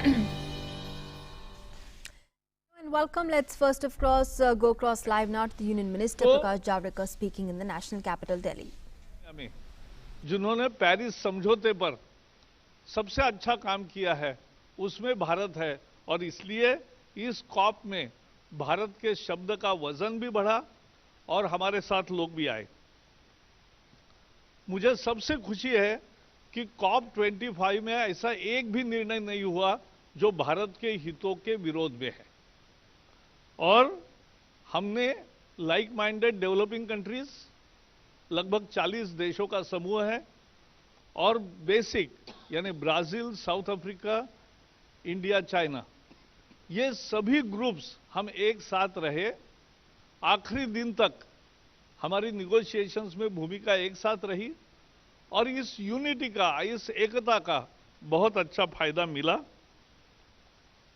And welcome. Let's first, of course, go across live now to the Union Minister Prakash Javadekar speaking in the National Capital, Delhi. जिन्होंने Paris समझौते पर सबसे अच्छा काम किया है, उसमें भारत है और इसलिए इस कॉप में भारत के शब्द का वजन भी बढ़ा और हमारे साथ लोग भी आए। मुझे सबसे खुशी है कि कॉप 25 में ऐसा एक भी निर्णय नहीं हुआ जो भारत के हितों के विरोध में है और हमने लाइक माइंडेड डेवलपिंग कंट्रीज लगभग 40 देशों का समूह है और बेसिक यानी Brazil, south Africa, India, China, ये सभी ग्रुप्स हम एक साथ रहे। आखिरी दिन तक हमारी निगोशिएशंस में भूमिका एक साथ रही और इस यूनिटी का, इस एकता का बहुत अच्छा फायदा मिला।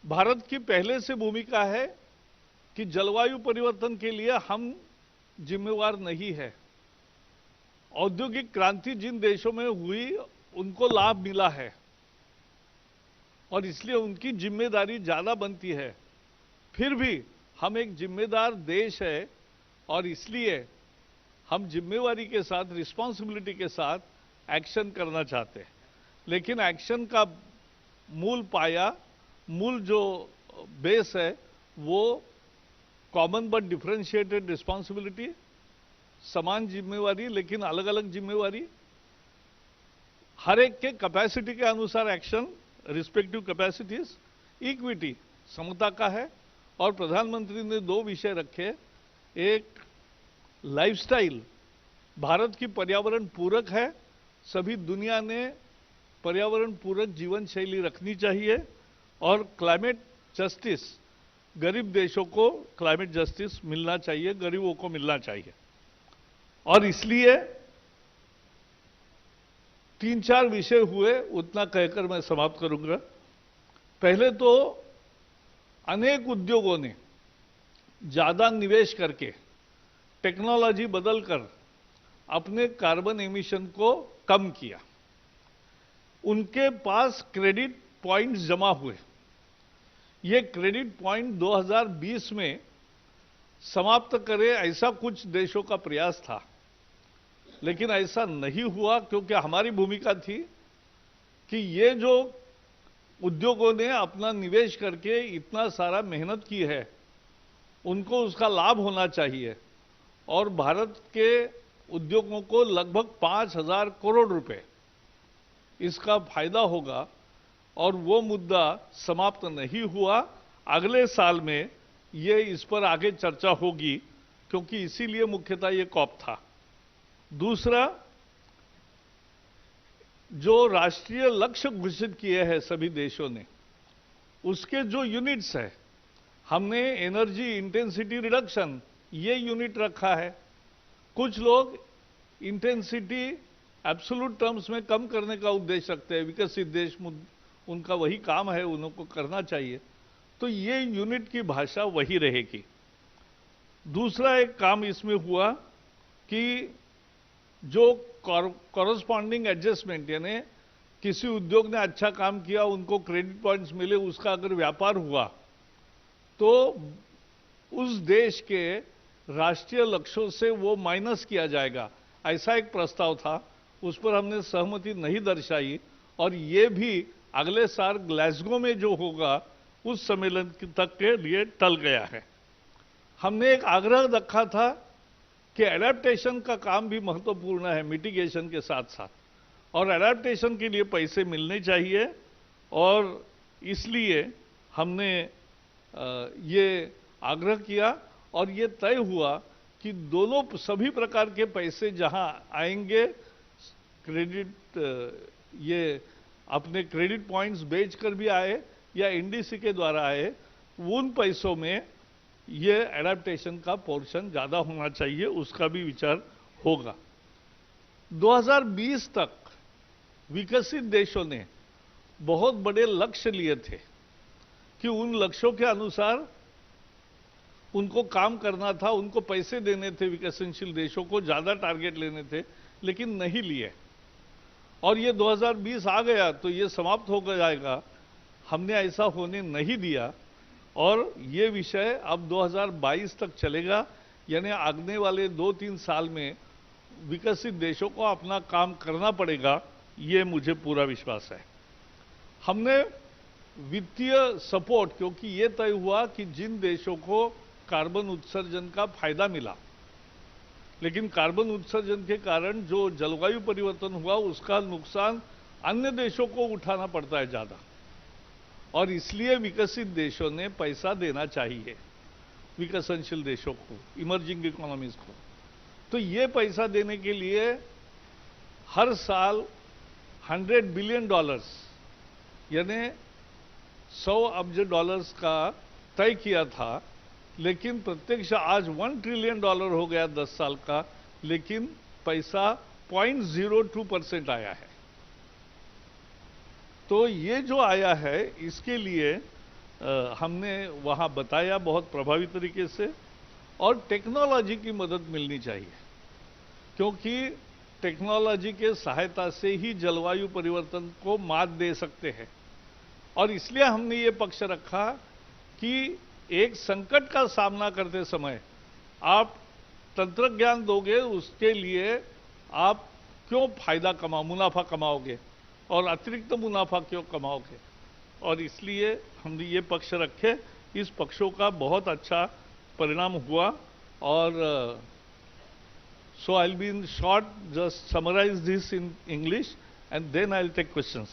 भारत की पहले से भूमिका है कि जलवायु परिवर्तन के लिए हम जिम्मेवार नहीं है। औद्योगिक क्रांति जिन देशों में हुई उनको लाभ मिला है और इसलिए उनकी जिम्मेदारी ज्यादा बनती है। फिर भी हम एक जिम्मेदार देश है और इसलिए हम जिम्मेवारी के साथ, रिस्पॉन्सिबिलिटी के साथ एक्शन करना चाहते हैं। लेकिन एक्शन का मूल पाया, मूल जो बेस है वो कॉमन बट डिफरेंशिएटेड रिस्पॉन्सिबिलिटी, समान जिम्मेवारी लेकिन अलग अलग जिम्मेवारी, हर एक के कैपेसिटी के अनुसार एक्शन, रिस्पेक्टिव कैपेसिटीज, इक्विटी, समता का है। और प्रधानमंत्री ने 2 विषय रखे। एक, लाइफस्टाइल भारत की पर्यावरण पूरक है, सभी दुनिया ने पर्यावरण पूरक जीवन शैली रखनी चाहिए। और क्लाइमेट जस्टिस, गरीब देशों को क्लाइमेट जस्टिस मिलना चाहिए, गरीबों को मिलना चाहिए। और इसलिए 3-4 विषय हुए, उतना कहकर मैं समाप्त करूंगा। पहले तो अनेक उद्योगों ने ज्यादा निवेश करके, टेक्नोलॉजी बदलकर अपने कार्बन एमिशन को कम किया। उनके पास क्रेडिट पॉइंट्स जमा हुए। ये क्रेडिट पॉइंट 2020 में समाप्त करे ऐसा कुछ देशों का प्रयास था, लेकिन ऐसा नहीं हुआ क्योंकि हमारी भूमिका थी कि ये जो उद्योगों ने अपना निवेश करके इतना सारा मेहनत की है उनको उसका लाभ होना चाहिए और भारत के उद्योगों को लगभग 5,000 करोड़ रुपए इसका फायदा होगा और वो मुद्दा समाप्त नहीं हुआ। अगले साल में ये इस पर आगे चर्चा होगी क्योंकि इसीलिए मुख्यतः ये कॉप था। दूसरा, जो राष्ट्रीय लक्ष्य घोषित किए हैं सभी देशों ने, उसके जो यूनिट्स है, हमने एनर्जी इंटेंसिटी रिडक्शन ये यूनिट रखा है। कुछ लोग इंटेंसिटी एब्सोल्यूट टर्म्स में कम करने का उद्देश्य रखते हैं, विकसित देश उनका वही काम है, उनको करना चाहिए, तो ये यूनिट की भाषा वही रहेगी। दूसरा एक काम इसमें हुआ कि जो कॉरस्पॉन्डिंग एडजस्टमेंट, यानी किसी उद्योग ने अच्छा काम किया, उनको क्रेडिट पॉइंट्स मिले, उसका अगर व्यापार हुआ तो उस देश के राष्ट्रीय लक्ष्यों से वो माइनस किया जाएगा, ऐसा एक प्रस्ताव था। उस पर हमने सहमति नहीं दर्शाई और ये भी अगले साल ग्लासगो में जो होगा उस सम्मेलन तक के लिए टल गया है। हमने एक आग्रह रखा था कि एडेप्टेशन का काम भी महत्वपूर्ण है मिटिगेशन के साथ साथ, और एडेप्टेशन के लिए पैसे मिलने चाहिए और इसलिए हमने ये आग्रह किया और ये तय हुआ कि दोनों सभी प्रकार के पैसे जहां आएंगे, क्रेडिट ये अपने क्रेडिट पॉइंट्स बेचकर भी आए या एनडीसी के द्वारा आए, उन पैसों में ये एडेप्टेशन का पोर्शन ज्यादा होना चाहिए, उसका भी विचार होगा। 2020 तक विकसित देशों ने बहुत बड़े लक्ष्य लिए थे कि उन लक्ष्यों के अनुसार उनको काम करना था, उनको पैसे देने थे, विकसनशील देशों को ज्यादा टारगेट लेने थे, लेकिन नहीं लिए। और ये 2020 आ गया तो ये समाप्त हो जाएगा। हमने ऐसा होने नहीं दिया और ये विषय अब 2022 तक चलेगा, यानी आगने वाले 2-3 साल में विकसित देशों को अपना काम करना पड़ेगा, ये मुझे पूरा विश्वास है। हमने वित्तीय सपोर्ट, क्योंकि ये तय हुआ कि जिन देशों को कार्बन उत्सर्जन का फायदा मिला, लेकिन कार्बन उत्सर्जन के कारण जो जलवायु परिवर्तन हुआ उसका नुकसान अन्य देशों को उठाना पड़ता है ज्यादा, और इसलिए विकसित देशों ने पैसा देना चाहिए विकसनशील देशों को, इमर्जिंग इकोनॉमीज को। तो ये पैसा देने के लिए हर साल $100 बिलियन यानी 100 अब्ज डॉलर्स का तय किया था, लेकिन प्रत्यक्ष आज $1 ट्रिलियन हो गया 10 साल का, लेकिन पैसा 0.02% आया है। तो ये जो आया है इसके लिए हमने वहां बताया बहुत प्रभावी तरीके से, और टेक्नोलॉजी की मदद मिलनी चाहिए, क्योंकि टेक्नोलॉजी के सहायता से ही जलवायु परिवर्तन को मात दे सकते हैं। और इसलिए हमने ये पक्ष रखा कि एक संकट का सामना करते समय आप तंत्र ज्ञान दोगे, उसके लिए आप क्यों मुनाफा कमाओगे और अतिरिक्त मुनाफा क्यों कमाओगे, और इसलिए हमने ये पक्ष रखे। इस पक्षों का बहुत अच्छा परिणाम हुआ। और so I'll be in short just summarize this in English and then I'll take questions.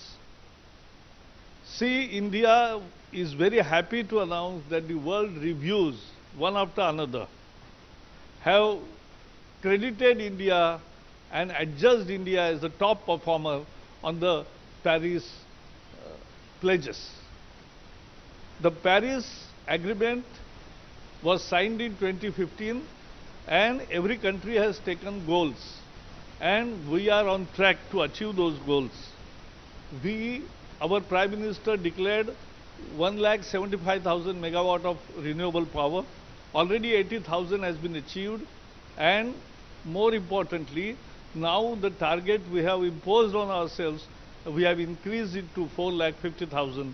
See, India is very happy to announce that the world reviews, one after another, have credited India and adjudged India as the top performer on the Paris pledges. The Paris Agreement was signed in 2015 and every country has taken goals, and we are on track to achieve those goals. Our Prime Minister declared 1,75,000 megawatt of renewable power. Already 80,000 has been achieved, and more importantly, now the target we have imposed on ourselves, we have increased it to 4,50,000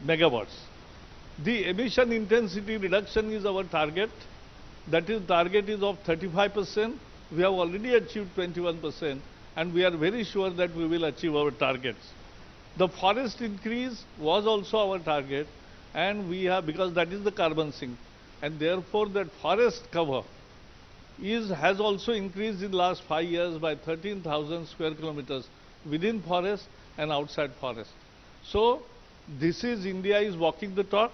megawatts. The emission intensity reduction is our target. That is, target is of 35%. We have already achieved 21%, and we are very sure that we will achieve our targets. The forest increase was also our target, and we have, because that is the carbon sink, and therefore that forest cover has also increased in the last 5 years by 13,000 square kilometers within forest and outside forest. So this is, India is walking the talk,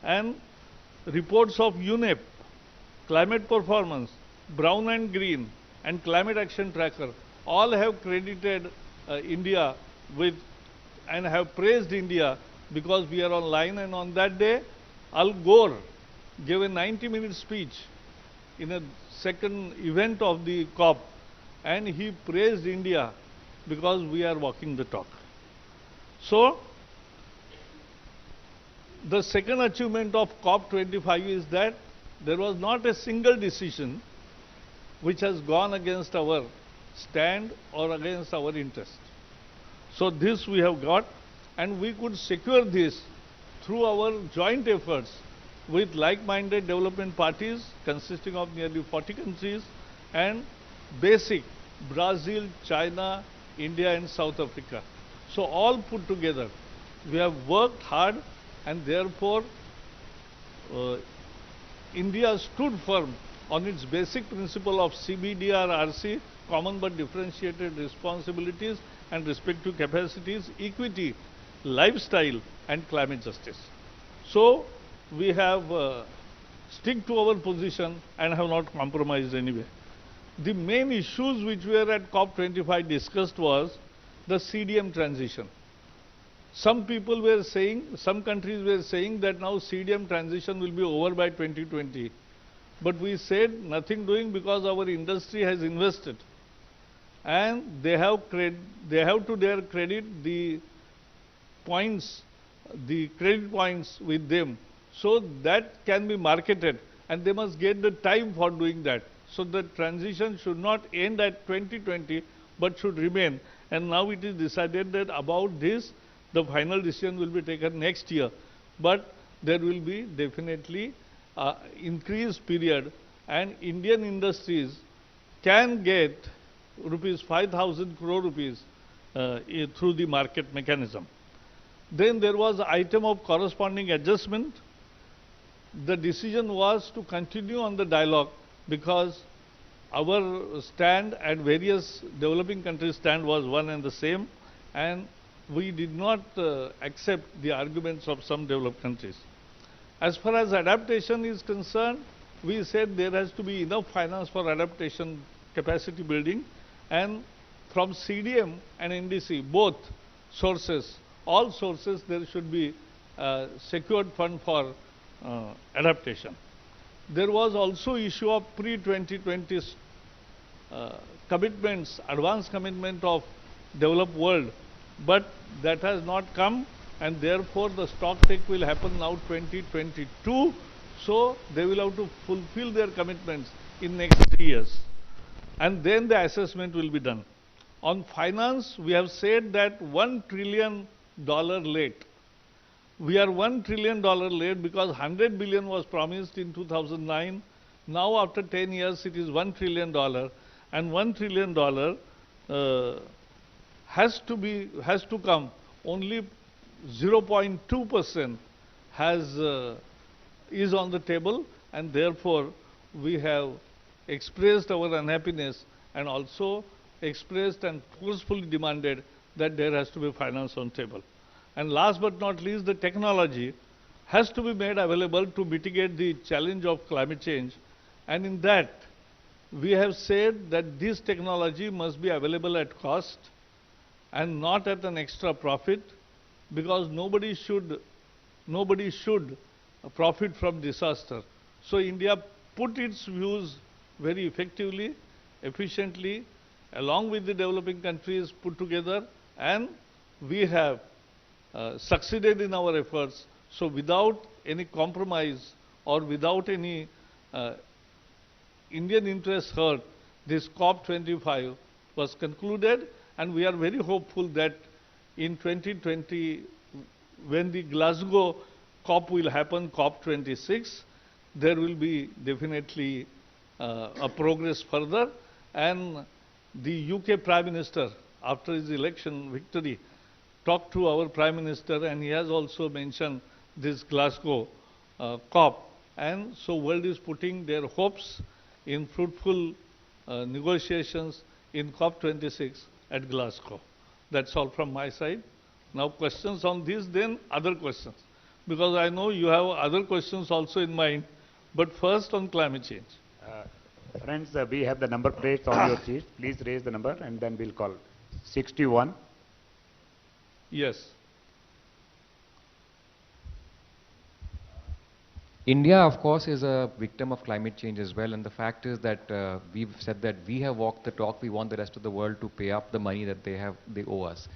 and reports of UNEP, Climate Performance, Brown and Green, and Climate Action Tracker all have credited India with and have praised India because we are online. And on that day, Al Gore gave a 90-minute speech in a second event of the COP, and he praised India because we are walking the talk. So the second achievement of COP25 is that there was not a single decision which has gone against our stand or against our interest. So this we have got, and we could secure this through our joint efforts with like-minded development parties consisting of nearly 40 countries and BASIC, Brazil, China, India and South Africa. So all put together, we have worked hard, and therefore India stood firm on its basic principle of CBDR-RC, common but differentiated responsibilities and respective capacities, equity, lifestyle and climate justice. So we have stick to our position and have not compromised anyway. The main issues which were at COP25 discussed was the CDM transition. Some people were saying, some countries were saying that now CDM transition will be over by 2020. But we said nothing doing because our industry has invested. And they have to their credit the points, the credit points with them. So that can be marketed, and they must get the time for doing that. So the transition should not end at 2020, but should remain. And now it is decided that about this, The final decision will be taken next year, but there will be definitely increased period, and Indian industries can get rupees 5,000 crore rupees through the market mechanism. Then there was item of corresponding adjustment. The decision was to continue on the dialogue because our stand at various developing countries' stand was one and the same, and we did not accept the arguments of some developed countries. As far as adaptation is concerned, we said there has to be enough finance for adaptation capacity building, and from CDM and NDC, both sources, all sources, there should be secured fund for adaptation. There was also issue of pre-2020 commitments, advance commitment of developed world, but that has not come, and therefore the stock take will happen now 2022. So they will have to fulfill their commitments in next 3 years, and then the assessment will be done. On finance, we have said that $1 trillion late. We are $1 trillion late because 100 billion was promised in 2009. Now after 10 years, it is $1 trillion, and $1 trillion has to come. Only 0.2% is on the table, and therefore we have expressed our unhappiness and also expressed and forcefully demanded that there has to be finance on table. And last but not least, the technology has to be made available to mitigate the challenge of climate change, and in that we have said that this technology must be available at cost and not at an extra profit, because nobody should profit from disaster. So India put its views very effectively, efficiently, along with the developing countries put together, and we have succeeded in our efforts. So without any compromise or without any Indian interests hurt, this COP25 was concluded, and we are very hopeful that in 2020, when the Glasgow COP will happen, COP26, there will be definitely a progress further. And the UK Prime Minister, after his election victory, talked to our Prime Minister, and he has also mentioned this Glasgow COP. And so world is putting their hopes in fruitful negotiations in COP26 at Glasgow. That's all from my side. Now questions on this, then other questions, because I know you have other questions also in mind, but first on climate change. Friends, we have the number plates on your sheet. Please raise the number and then we'll call. 61. Yes. India, of course, is a victim of climate change as well, and the fact is that we've said that we have walked the talk. We want the rest of the world to pay up the money that they owe us.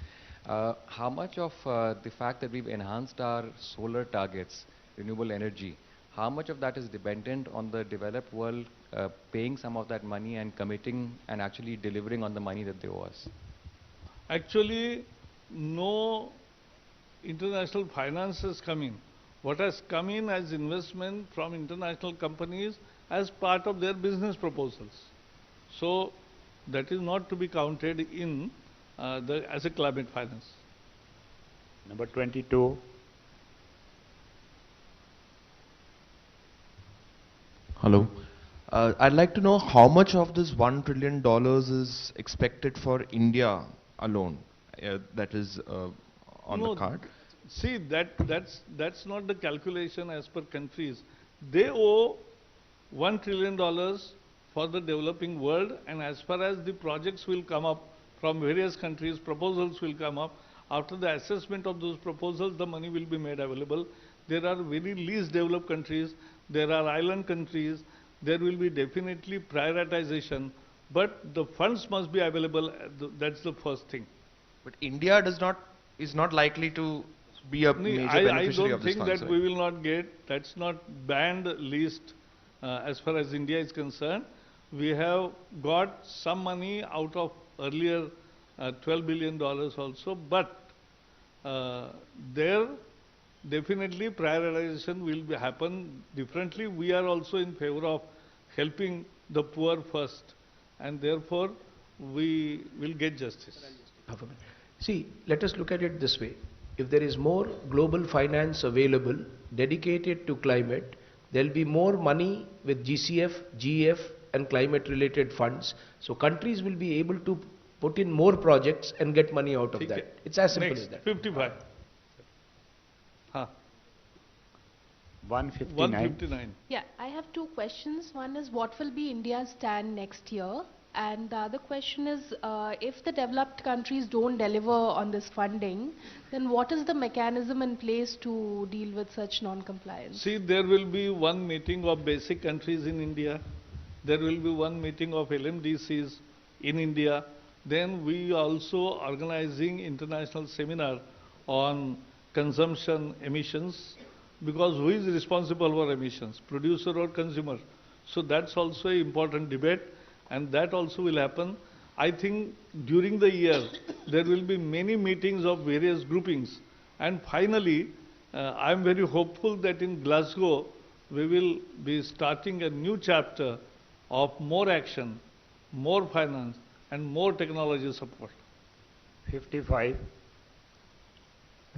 How much of the fact that we've enhanced our solar targets, renewable energy, how much of that is dependent on the developed world paying some of that money and committing and actually delivering on the money that they owe us? Actually, no international finance has come in. What has come in as investment from international companies as part of their business proposals. So that is not to be counted in as a climate finance. Number 22. Hello. I'd like to know how much of this $1 trillion is expected for India alone, that is on the card? See, that's not the calculation as per countries. They owe $1 trillion for the developing world, and as far as the projects will come up from various countries, proposals will come up. After the assessment of those proposals, the money will be made available. There are very least developed countries, there are island countries, there will be definitely prioritization, but the funds must be available. That's the first thing. But India is not likely to be a major beneficiary of this fund. I don't think that we will not get. That's not banned list as far as India is concerned. We have got some money out of earlier $12 billion also, but there definitely prioritization will happen differently. We are also in favor of helping the poor first, and therefore we will get justice. Half a minute. See, let us look at it this way. If there is more global finance available dedicated to climate, there will be more money with GCF, GEF and climate related funds. So countries will be able to put in more projects and get money out of ठीक that. है. It's as simple Next, as that. 55. हाँ, 159. 159. Yeah, I have two questions. One is what will be India's stand next year? And the other question is, if the developed countries don't deliver on this funding, then what is the mechanism in place to deal with such non-compliance? See, there will be one meeting of basic countries in India. There will be one meeting of LMDCs in India. Then we also organizing international seminar on consumption emissions, because who is responsible for emissions, producer or consumer? So that's also an important debate, and that also will happen. I think during the year there will be many meetings of various groupings, and finally I am very hopeful that in Glasgow we will be starting a new chapter of more action, more finance and more technology support. 55.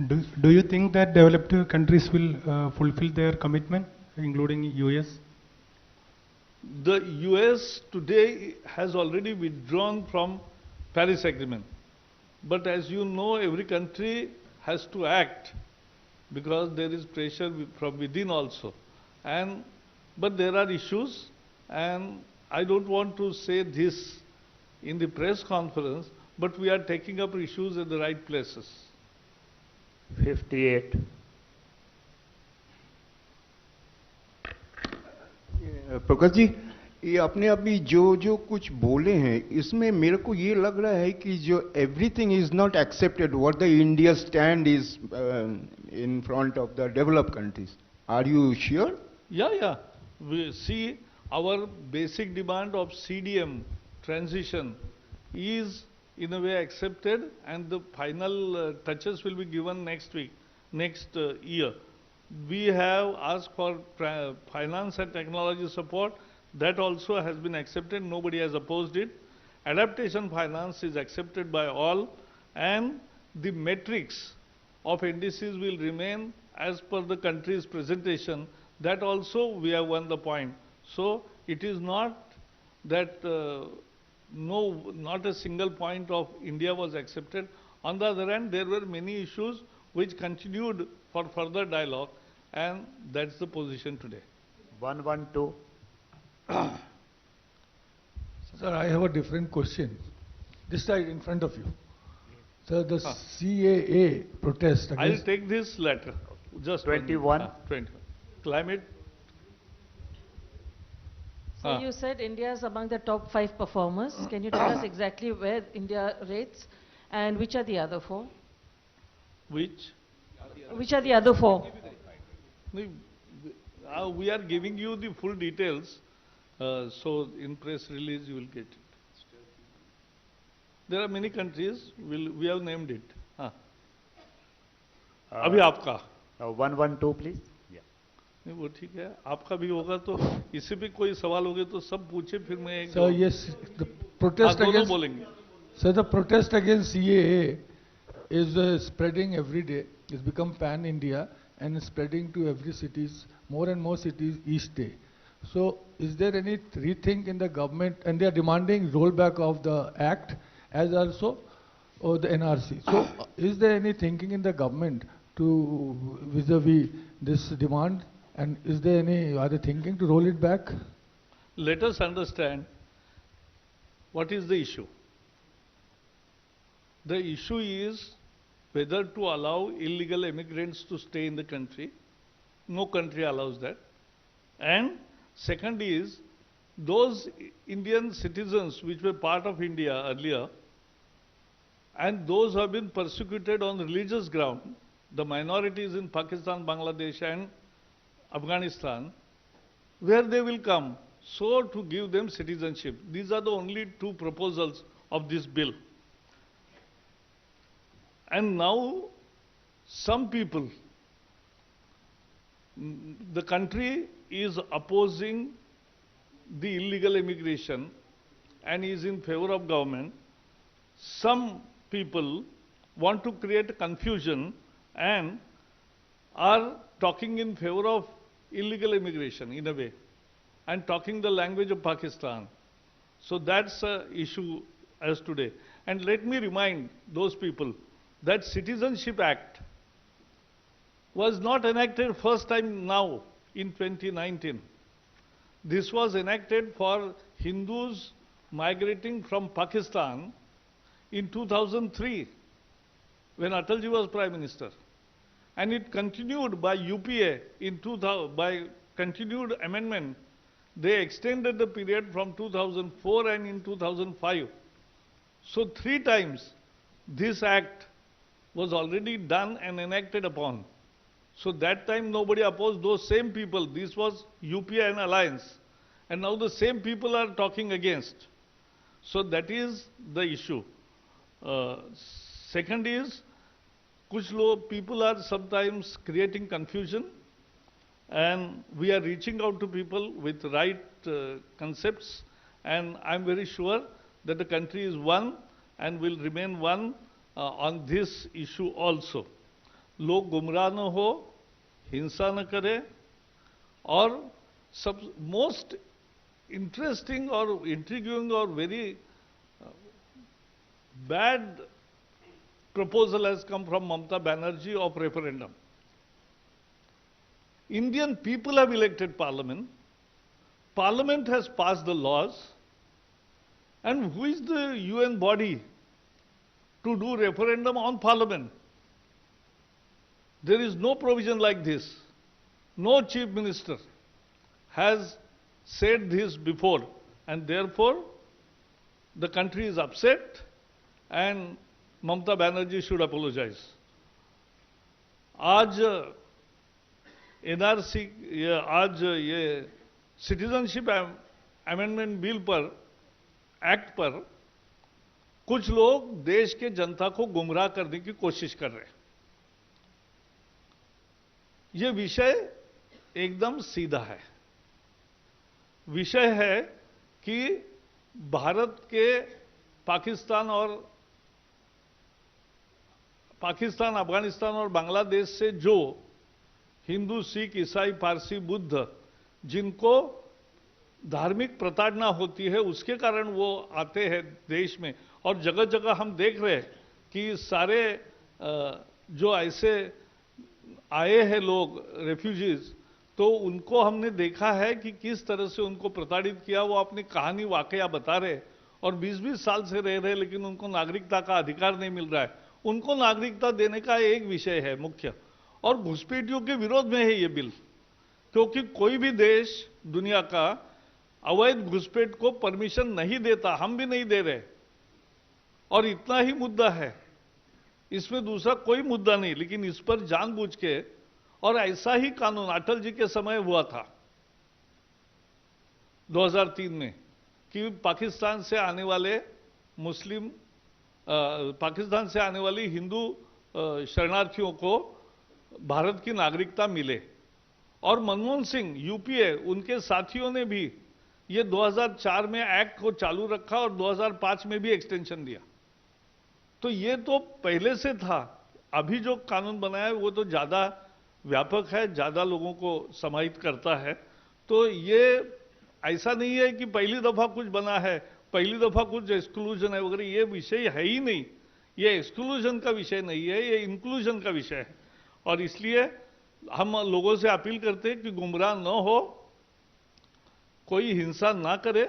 Do you think that developed countries will fulfill their commitment, including US? The US today has already withdrawn from Paris Agreement. But as you know, every country has to act because there is pressure from within also. But there are issues, and I don't want to say this in the press conference, but we are taking up issues at the right places. 58. Prakash ji, ये आपने अभी जो जो कुछ बोले हैं इसमें मेरे को ये लग रहा है कि जो everything is not accepted what the India stand is in front of the developed countries. Are you sure? Yeah. We see our basic demand of CDM transition is in a way accepted, and the final touches will be given next week, next year. We have asked for finance and technology support. That also has been accepted. Nobody has opposed it. Adaptation finance is accepted by all, and the metrics of NDCs will remain as per the country's presentation. That also we have won the point. So it is not that not a single point of India was accepted. On the other hand, there were many issues which continued for further dialogue, and that's the position today. 112. Sir, I have a different question. This side in front of you. Sir, the CAA protest I'll against... take this letter. Just 21. 21. Climate. So you said India is among the top 5 performers. Can you tell us exactly where India rates and which are the other 4? Which? Which are the other 4? We are giving you the full details, so in press release you will get it. There are many countries, we have named it. अभी आपका 112, please. Yeah. नहीं वो ठीक है, आपका भी होगा तो इसी पे कोई सवाल होगे तो सब पूछे, फिर मैं एक Sir, yes, the protest दोनों against... बोलेंगे. Sir, the protest against CAA is spreading every day. It's become pan-India and is spreading to every cities, more and more cities each day. So is there any rethink in the government, and they are demanding rollback of the act as also the NRC. So is there any thinking in the government to vis-a-vis this demand, and is there any, are they thinking to roll it back? Let us understand what is the issue. The issue is whether to allow illegal immigrants to stay in the country. No country allows that. And second is, those Indian citizens which were part of India earlier, and those who have been persecuted on religious ground, the minorities in Pakistan, Bangladesh and Afghanistan, where they will come, so to give them citizenship. These are the only 2 proposals of this bill. And now some people, the country is opposing the illegal immigration and is in favor of government. Some people want to create confusion and are talking in favor of illegal immigration in a way and talking the language of Pakistan. So that's an issue as today. And let me remind those people that Citizenship Act was not enacted first time now in 2019. This was enacted for Hindus migrating from Pakistan in 2003 when Atalji was Prime Minister. And it continued by UPA in 2000, by continued amendment. They extended the period from 2004 and in 2005. So 3 times this act was already done and enacted upon. So that time nobody opposed those same people. This was UPA and Alliance. And now the same people are talking against. So that is the issue. Second is, people are sometimes creating confusion, and we are reaching out to people with right concepts, and I'm very sure that the country is one and will remain one on this issue also. लोग गुमराह न हो, हिंसा न करे, और सब most interesting or intriguing or very bad proposal has come from Mamata Banerjee of referendum. Indian people have elected parliament. Parliament has passed the laws. And who is the UN body to do referendum on parliament? There is no provision like this. No chief minister has said this before. And therefore, the country is upset and Mamata Banerjee should apologize. आज NRC, आज ये citizenship amendment bill पर, act पर कुछ लोग देश के जनता को गुमराह करने की कोशिश कर रहे हैं. ये विषय एकदम सीधा है. विषय है कि भारत के पाकिस्तान, अफगानिस्तान और बांग्लादेश से जो हिंदू, सिख, ईसाई, पारसी, बुद्ध जिनको धार्मिक प्रताड़ना होती है उसके कारण वो आते हैं देश में, और जगह जगह हम देख रहे हैं कि सारे जो ऐसे आए हैं लोग रेफ्यूजीज, तो उनको हमने देखा है कि किस तरह से उनको प्रताड़ित किया. वो अपनी कहानी वाकया बता रहे और 20-20 साल से रह रहे लेकिन उनको नागरिकता का अधिकार नहीं मिल रहा है. उनको नागरिकता देने का एक विषय है मुख्य, और घुसपैठियों के विरोध में है ये बिल, क्योंकि कोई भी देश दुनिया का अवैध घुसपैठ को परमिशन नहीं देता, हम भी नहीं दे रहे. और इतना ही मुद्दा है, इसमें दूसरा कोई मुद्दा नहीं. लेकिन इस पर जानबूझ के, और ऐसा ही कानून अटल जी के समय हुआ था 2003 में, कि पाकिस्तान से आने वाले मुस्लिम, पाकिस्तान से आने वाली हिंदू शरणार्थियों को भारत की नागरिकता मिले. और मनमोहन सिंह, यूपीए, उनके साथियों ने भी ये 2004 में एक्ट को चालू रखा और 2005 में भी एक्सटेंशन दिया. तो ये तो पहले से था. अभी जो कानून बनाया है वो तो ज्यादा व्यापक है, ज्यादा लोगों को समाहित करता है. तो ये ऐसा नहीं है कि पहली दफा कुछ बना है, पहली दफा कुछ एक्सक्लूजन है वगैरह, ये विषय है ही नहीं. ये एक्सक्लूजन का विषय नहीं है, ये इंक्लूजन का विषय है. और इसलिए हम लोगों से अपील करते हैं कि गुमराह न हो, कोई हिंसा ना करे.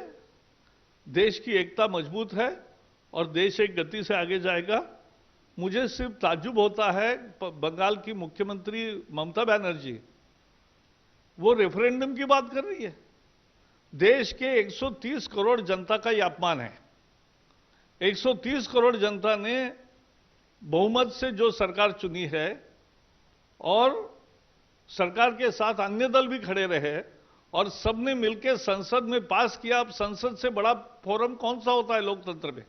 देश की एकता मजबूत है और देश एक गति से आगे जाएगा. मुझे सिर्फ ताज्जुब होता है, बंगाल की मुख्यमंत्री ममता बनर्जी वो रेफरेंडम की बात कर रही है. देश के 130 करोड़ जनता का यह अपमान है. 130 करोड़ जनता ने बहुमत से जो सरकार चुनी है और सरकार के साथ अन्य दल भी खड़े रहे और सबने मिलकर संसद में पास किया. अब संसद से बड़ा फोरम कौन सा होता है लोकतंत्र में?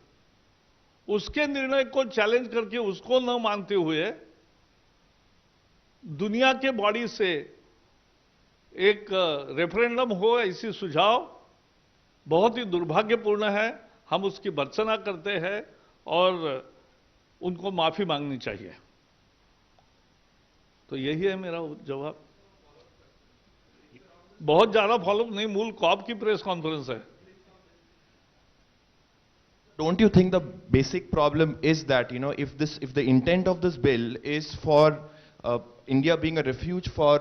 उसके निर्णय को चैलेंज करके उसको न मानते हुए दुनिया के बॉडी से एक रेफरेंडम हो, ऐसी सुझाव बहुत ही दुर्भाग्यपूर्ण है। हम उसकी भर्त्सना करते हैं और उनको माफी मांगनी चाहिए। तो यही है मेरा जवाब। बहुत ज्यादा फॉलोअप नहीं, मूल कॉप की प्रेस कॉन्फ्रेंस है। Don't you think the basic problem is that, you know, if the intent of this bill is for India being a refuge for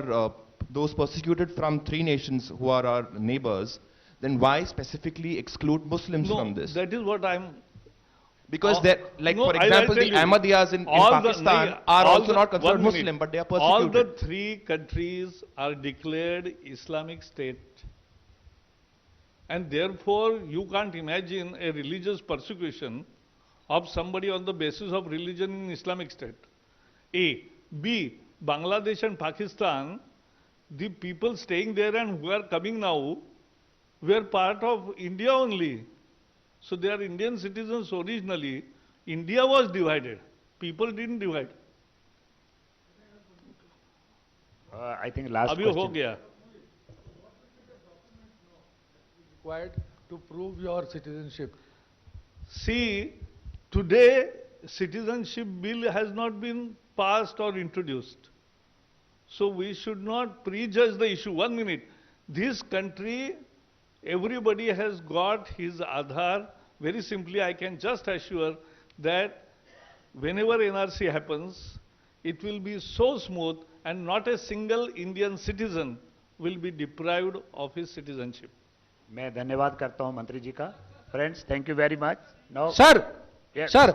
those persecuted from 3 nations who are our neighbors, then why specifically exclude Muslims from this? That is what I'm... Because they're, like, for example, the Ahmadiyas in Pakistan are also not considered Muslim, but they are persecuted. All the 3 countries are declared Islamic State. And therefore, you can't imagine a religious persecution of somebody on the basis of religion in Islamic State. A. B. Bangladesh and Pakistan, the people staying there and who are coming now, were part of India only. So they are Indian citizens originally. India was divided. People didn't divide. I think last Abhi question. ho gaya. Required to prove your citizenship. See, today citizenship bill has not been passed or introduced. So we should not prejudge the issue. 1 minute. This country, everybody has got his Aadhaar. Very simply, I can just assure that whenever NRC happens, it will be so smooth and not a single Indian citizen will be deprived of his citizenship. मैं धन्यवाद करता हूं मंत्री जी का। Friends, thank you very much. Now Sir, sir,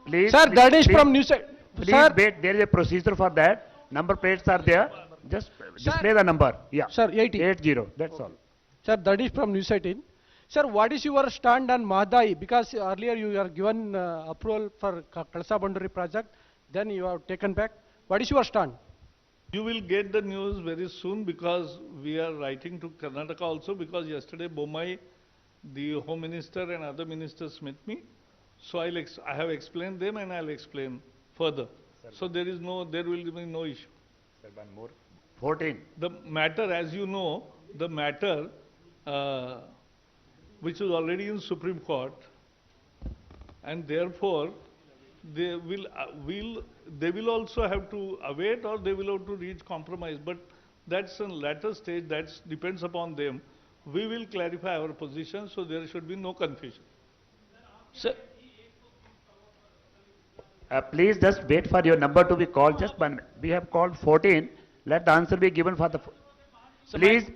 please, sir, that is from New Side. Please Sir, wait, there is a procedure for that. Number plates are there. Just display the number. Yeah. Sir, 80. 80. That's all. Sir, that is from News 18. Sir, what is your stand on Mahdai? Because earlier you are given approval for Kalsa Banduri project, then you have taken back. What is your stand? You will get the news very soon because we are writing to Karnataka also, because yesterday Bommai, the Home Minister and other ministers met me. So I have explained them and I'll explain further. So there will be no issue. Sir, one more. 14. The matter, as you know, the matter which is already in Supreme Court, and therefore they will also have to await, or they will have to reach compromise. But that's a later stage. That depends upon them. We will clarify our position, so there should be no confusion. Sir, Please just wait for your number to be called. Just 1 minute. We have called 14. Let the answer be given for the...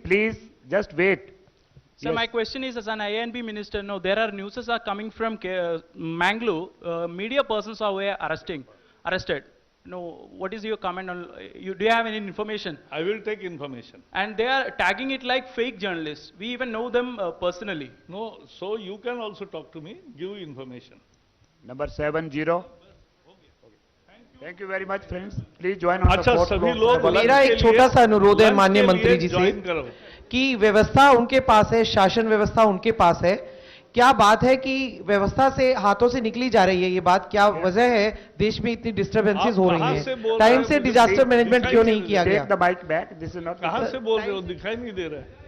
Please, just wait. So my question is, as an INB minister, no, there are news are coming from Mangalore. Media persons are arrested. No, what is your comment on? Do you have any information? I will take information. And they are tagging it like fake journalists. We even know them personally. No, so you can also talk to me. Give information. Number 70. Thank you very much, friends. Please join on the fourth सभी floor. लोग मेरा एक छोटा सा अनुरोध है माननीय मंत्री जी से कि व्यवस्था उनके पास है, शासन व्यवस्था उनके पास है। क्या बात है कि व्यवस्था से हाथों से निकली जा रही है? ये बात क्या वजह है? देश में इतनी डिस्टर्बेंसेस हो रही हैं, टाइम से डिजास्टर मैनेजमेंट क्यों नहीं किया गया? Take the mic back. This is not. कहाँ से बोल रहे हो? दिखाई नहीं दे रहा है।